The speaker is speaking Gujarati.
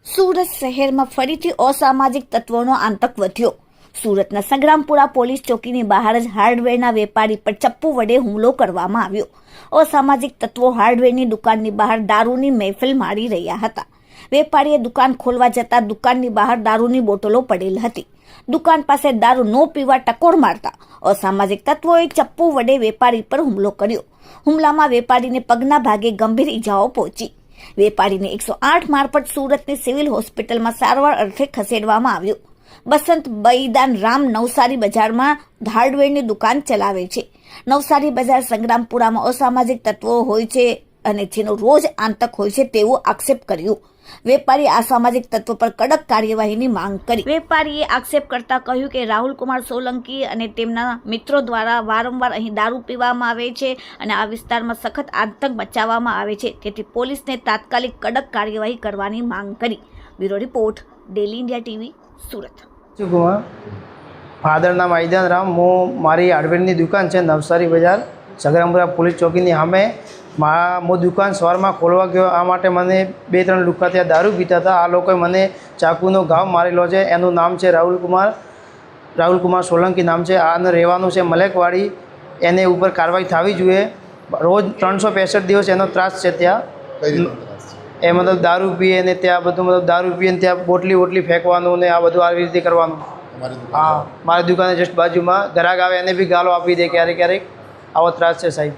સુરત શહેરમાં ફરીથી અસામાજિક તત્વોનો આતંક વધ્યો। સુરતના સંગ્રામપુરા પોલીસ ચોકીની બહાર જ હાર્ડવેરના વેપારી પર ચપ્પુ વડે હુમલો કરવામાં આવ્યો। અસામાજિક તત્વો હાર્ડવેરની દુકાનની બહાર દારૂની મહેફિલ મારી રહ્યા હતા। વેપારીએ દુકાન ખોલવા જતા દુકાનની બહાર દારૂની બોટલો પડેલ હતી। દુકાન પાસે દારૂ ન પીવા ટકોર મારતા અસામાજિક તત્વોએ ચપ્પુ વડે વેપારી પર હુમલો કર્યો। હુમલામાં વેપારીને પગના ભાગે ગંભીર ઈજાઓ પહોંચી। વેપારીને 108 મારફત સુરતની સિવિલ હોસ્પિટલમાં સારવાર અર્થે ખસેડવામાં આવ્યો। બસંત બૈદાન રામ નવસારી બજારમાં હાર્ડવેરની દુકાન ચલાવે છે। નવસારી બજાર સંગ્રામપુરામાં અસામાજિક તત્વો હોય છે અને જેનો રોજ આતંક હોય છે તેવો આક્ષેપ કર્યો। વેપારીએ અસામાજિક તત્વો પર કડક કાર્યવાહીની માંગ કરી। વેપારીએ આક્ષેપ કરતા કહ્યું કે રાહુલ કુમાર સોલંકી અને તેમના મિત્રો દ્વારા વારંવાર અહીં દારૂ પીવામાં આવે છે અને આ વિસ્તારમાં સખત આતંક મચાવવામાં આવે છે, તેથી પોલીસને તાત્કાલિક કડક કાર્યવાહી કરવાની માંગ કરી। Bureau report, daily India TV, Surat. Kumar father નામ આઈદાન રામ। હું મારી હાર્ડવેરની દુકાન છે નવસારી બજાર સંગ્રામપુરા પોલીસ ચોકીની સામે। હું દુકાન સવારમાં ખોલવા ગયો, આ માટે મને 2-3 લુકા ત્યાં દારૂ પીતા હતા। આ લોકોએ મને ચાકુનો ઘાવ મારેલો છે। એનું નામ છે રાહુલ કુમાર સોલંકી નામ છે। આને રહેવાનું છે મલેકવાડી। એને ઉપર કાર્યવાહી થવી જોઈએ। રોજ 365 દિવસ એનો ત્રાસ છે ત્યાં। એ મતલબ દારૂ પીએ ને ત્યાં બધું મતલબ દારૂ પીએ ને ત્યાં બોટલી ફેંકવાનું ને આ બધું આવી રીતે કરવાનું। હા, મારી દુકાને જસ્ટ બાજુમાં ગ્રાહક આવે એને બી ગાળો આપી દે ક્યારેક। આવો ત્રાસ છે સાહેબ।